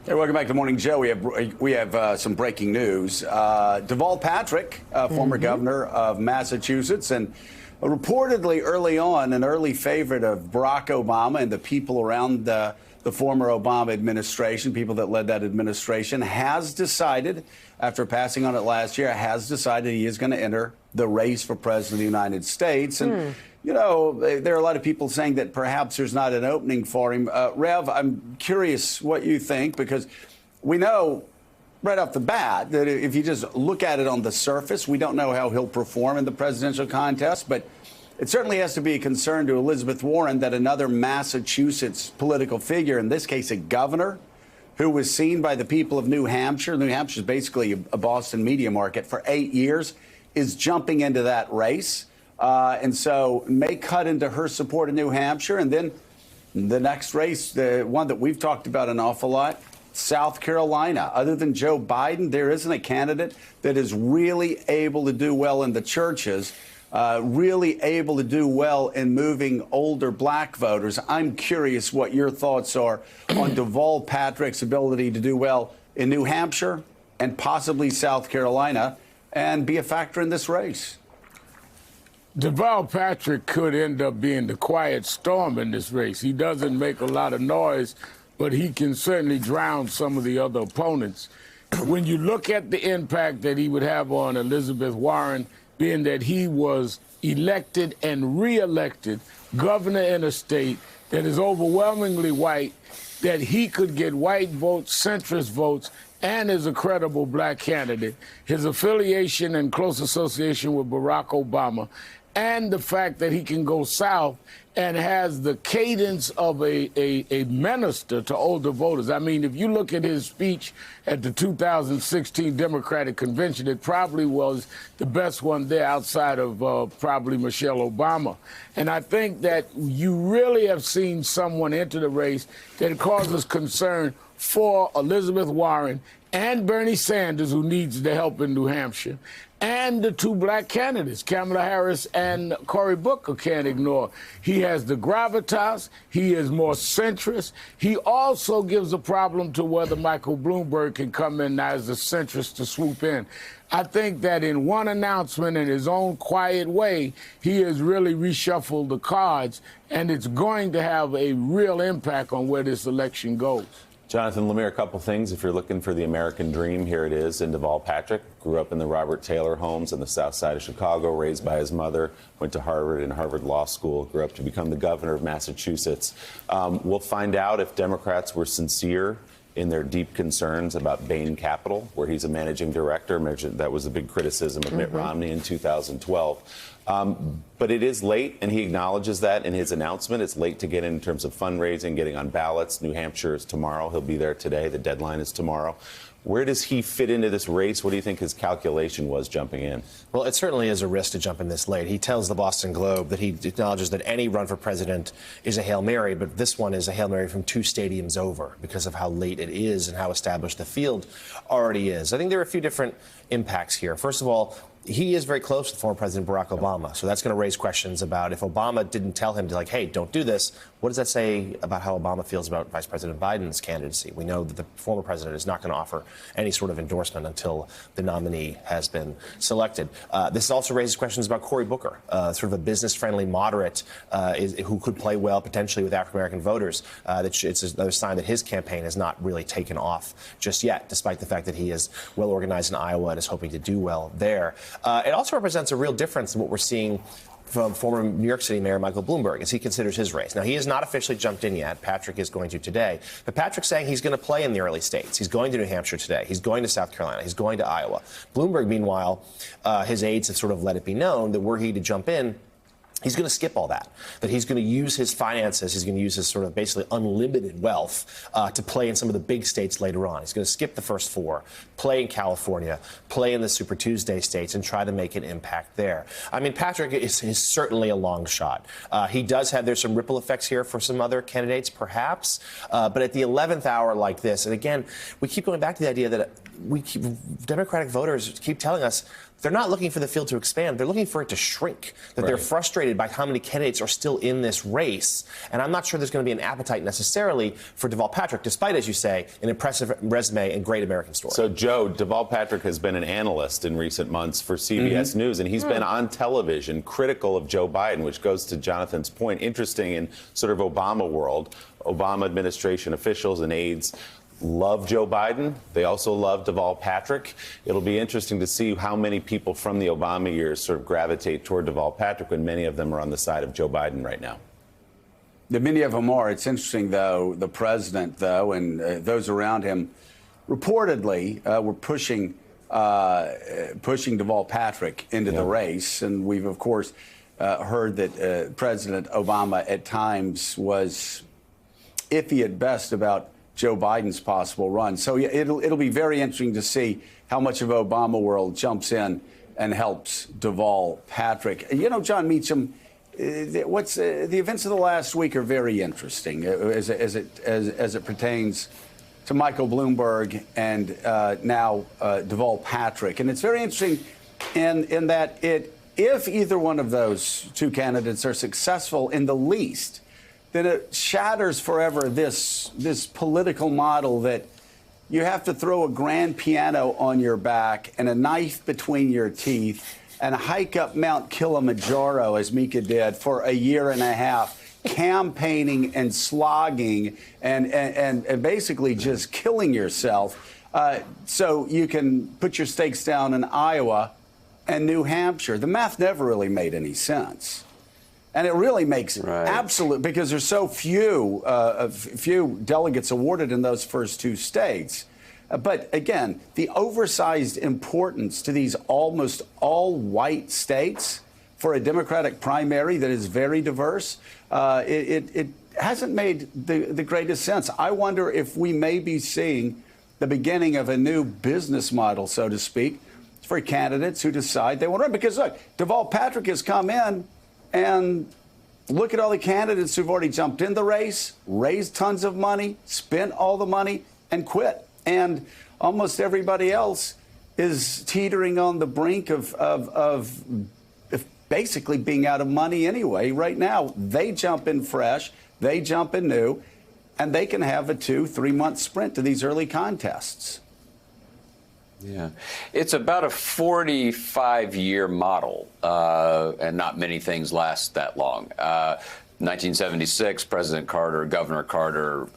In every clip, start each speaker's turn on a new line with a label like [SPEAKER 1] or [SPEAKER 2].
[SPEAKER 1] Hey, welcome back to Morning Joe. We have some breaking news. Deval Patrick, former governor of Massachusetts, and reportedly early on an early favorite of Barack Obama and the people around the former Obama administration, people that led that administration, has decided, after passing on it last year, has decided he is going to enter the race for president of the United States. And you know, there are a lot of people saying that perhaps there's not an opening for him. Rev, I'm curious what you think, because we know right off the bat that if you just look at it on the surface, we don't know how he'll perform in the presidential contest. But it certainly has to be a concern to Elizabeth Warren that another Massachusetts political figure, in this case a governor, who was seen by the people of New Hampshire — New Hampshire is basically a Boston media market — for 8 years, is jumping into that race. And so may cut into her support in New Hampshire. And then the next race, the one that we've talked about an awful lot, South Carolina. Other than Joe Biden, there isn't a candidate that is really able to do well in the churches, really able to do well in moving older black voters. I'm curious what your thoughts are on Deval Patrick's ability to do well in New Hampshire and possibly South Carolina and be a factor in this race.
[SPEAKER 2] Deval Patrick could end up being the quiet storm in this race. He doesn't make a lot of noise, but he can certainly drown some of the other opponents. When you look at the impact that he would have on Elizabeth Warren, being that he was elected and re-elected governor in a state that is overwhelmingly white, that he could get white votes, centrist votes, and is a credible black candidate. His affiliation and close association with Barack Obama, and the fact that he can go south and has the cadence of a minister to older voters. I mean, if you look at his speech at the 2016 Democratic Convention, it probably was the best one there outside of probably Michelle Obama. And I think that you really have seen someone enter the race that causes concern for Elizabeth Warren and Bernie Sanders, who needs the help in New Hampshire, and the two black candidates, Kamala Harris and Cory Booker, can't ignore. He has the gravitas. He is more centrist. He also gives a problem to whether Michael Bloomberg can come in as a centrist to swoop in. I think that in one announcement, in his own quiet way, he has really reshuffled the cards, and it's going to have a real impact on where this election goes.
[SPEAKER 3] Jonathan Lemire, a couple things. If you're looking for the American dream, here it is in Deval Patrick. Grew up in the Robert Taylor homes on the south side of Chicago, raised by his mother, went to Harvard and Harvard Law School, grew up to become the governor of Massachusetts. We'll find out if Democrats were sincere in their deep concerns about Bain Capital, where he's a managing director. That was a big criticism of Mitt Romney in 2012. But it is late, and he acknowledges that in his announcement. It's late to get in terms of fundraising, getting on ballots. New Hampshire is tomorrow. He'll be there today. The deadline is tomorrow. Where does he fit into this race? What do you think his calculation was jumping in?
[SPEAKER 4] Well, it certainly is a risk to jump in this late. He tells the Boston Globe that he acknowledges that any run for president is a Hail Mary, but this one is a Hail Mary from 2 stadiums over because of how late it is and how established the field already is. I think there are a few different impacts here. First of all, he is very close to former President Barack Obama, so that's going to raise questions about if Obama didn't tell him to, like, hey, don't do this, what does that say about how Obama feels about Vice President Biden's candidacy? We know that the former president is not going to offer any sort of endorsement until the nominee has been selected. This also raises questions about Cory Booker, sort of a business-friendly moderate who could play well potentially with African-American voters. It's another sign that his campaign has not really taken off just yet, despite the fact that he is well-organized in Iowa and is hoping to do well there. It also represents a real difference in what we're seeing from former New York City Mayor Michael Bloomberg as he considers his race. Now, he has not officially jumped in yet. Patrick is going to today. But Patrick's saying he's going to play in the early states. He's going to New Hampshire today. He's going to South Carolina. He's going to Iowa. Bloomberg, meanwhile, his aides have sort of let it be known that were he to jump in, he's going to skip all that he's going to use his finances, he's going to use his sort of basically unlimited wealth to play in some of the big states later on. He's going to skip the first 4, play in California, play in the Super Tuesday states, and try to make an impact there. I mean, Patrick is certainly a long shot. He does have, there's some ripple effects here for some other candidates, perhaps. But at the 11th hour like this, and again, we keep going back to the idea that Democratic voters keep telling us they're not looking for the field to expand. They're looking for it to shrink, that they're frustrated by how many candidates are still in this race. And I'm not sure there's going to be an appetite necessarily for Deval Patrick, despite, as you say, an impressive resume and great American story.
[SPEAKER 3] So, Joe, Deval Patrick has been an analyst in recent months for CBS News, and he's been on television critical of Joe Biden, which goes to Jonathan's point. Interesting in sort of Obama world, Obama administration officials and aides love Joe Biden. They also love Deval Patrick. It'll be interesting to see how many people from the Obama years sort of gravitate toward Deval Patrick when many of them are on the side of Joe Biden right now.
[SPEAKER 1] Many of them are. It's interesting, though, the president, though, and those around him reportedly were pushing Deval Patrick into the race. And we've, of course, heard that President Obama at times was iffy at best about Joe Biden's possible run. So yeah, it'll be very interesting to see how much of Obama world jumps in and helps Deval Patrick. You know, John Meacham, the events of the last week are very interesting as it pertains to Michael Bloomberg and now Deval Patrick, and it's very interesting in that if either one of those two candidates are successful in the least, then it shatters forever this political model that you have to throw a grand piano on your back and a knife between your teeth and hike up Mount Kilimanjaro, as Mika did, for a year and a half, campaigning and slogging and basically just killing yourself so you can put your stakes down in Iowa and New Hampshire. The math never really made any sense. And it really makes absolute, because there's so few delegates awarded in those first two states. But again, the oversized importance to these almost all white states for a Democratic primary that is very diverse, it hasn't made the greatest sense. I wonder if we may be seeing the beginning of a new business model, so to speak, for candidates who decide they want to run. Because look, Deval Patrick has come in, and look at all the candidates who've already jumped in the race, raised tons of money, spent all the money, and quit. And almost everybody else is teetering on the brink of basically being out of money anyway. Right now, they jump in fresh, they jump in new, and they can have a 2-3 month sprint to these early contests.
[SPEAKER 5] Yeah, it's about a 45-year model, and not many things last that long. 1976, Governor Carter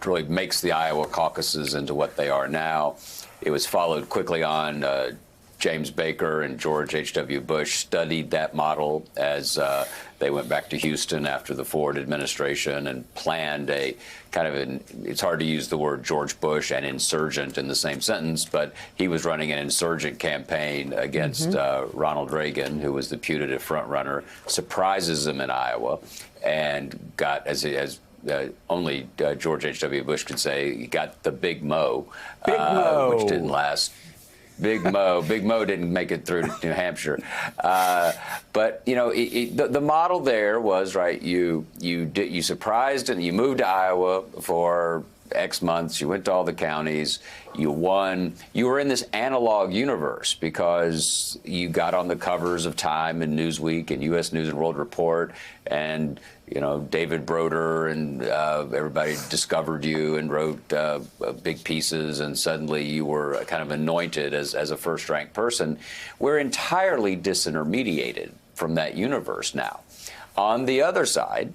[SPEAKER 5] really makes the Iowa caucuses into what they are now. It was followed quickly on. James Baker and George H.W. Bush studied that model as they went back to Houston after the Ford administration and planned a kind of it's hard to use the word George Bush and insurgent in the same sentence, but he was running an insurgent campaign against Ronald Reagan, who was the putative front runner, surprises him in Iowa, and got, as only George H.W. Bush could say, he got the Big Mo, which didn't last. Big Mo didn't make it through to New Hampshire, but you know the model there was right. You surprised and you moved to Iowa for X months. You went to all the counties. You won. You were in this analog universe because you got on the covers of Time and Newsweek and U.S. News and World Report, and you know David Broder and everybody discovered you and wrote big pieces, and suddenly you were kind of anointed as a first-ranked person. We're entirely disintermediated from that universe now. On the other side,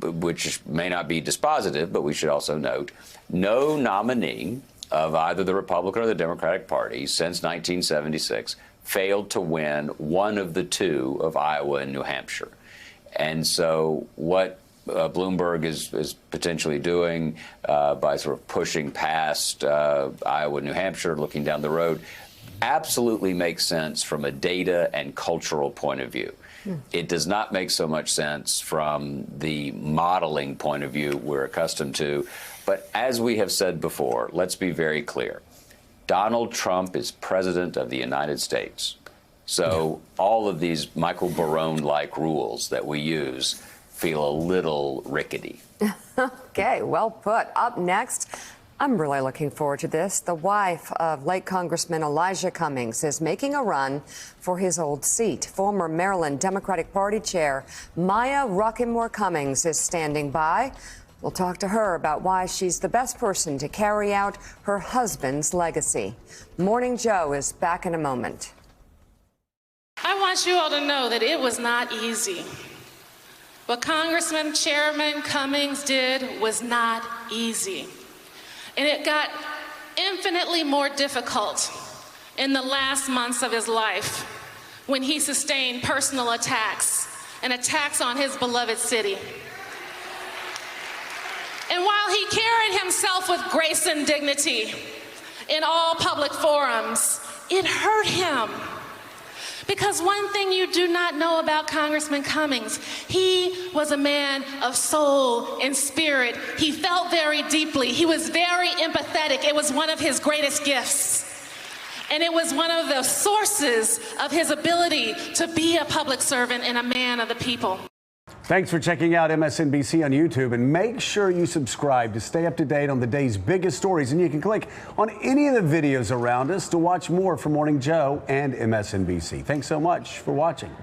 [SPEAKER 5] which may not be dispositive, but we should also note, no nominee of either the Republican or the Democratic Party since 1976 failed to win one of the two of Iowa and New Hampshire. And so what Bloomberg is potentially doing by sort of pushing past Iowa and New Hampshire, looking down the road, absolutely makes sense from a data and cultural point of view. It does not make so much sense from the modeling point of view we're accustomed to. But as we have said before, let's be very clear. Donald Trump is president of the United States. So all of these Michael Barone-like rules that we use feel a little rickety.
[SPEAKER 6] Okay, well put. Up next, I'm really looking forward to this. The wife of late Congressman Elijah Cummings is making a run for his old seat. Former Maryland Democratic Party Chair Maya Rockeymoore Cummings is standing by. We'll talk to her about why she's the best person to carry out her husband's legacy. Morning Joe is back in a moment.
[SPEAKER 7] I want you all to know that it was not easy. What Congressman Chairman Cummings did was not easy. And it got infinitely more difficult in the last months of his life when he sustained personal attacks and attacks on his beloved city. And while he carried himself with grace and dignity in all public forums, it hurt him. Because one thing you do not know about Congressman Cummings, he was a man of soul and spirit. He felt very deeply. He was very empathetic. It was one of his greatest gifts. And it was one of the sources of his ability to be a public servant and a man of the people.
[SPEAKER 1] Thanks for checking out MSNBC on YouTube, and make sure you subscribe to stay up to date on the day's biggest stories. And you can click on any of the videos around us to watch more from Morning Joe and MSNBC. Thanks so much for watching.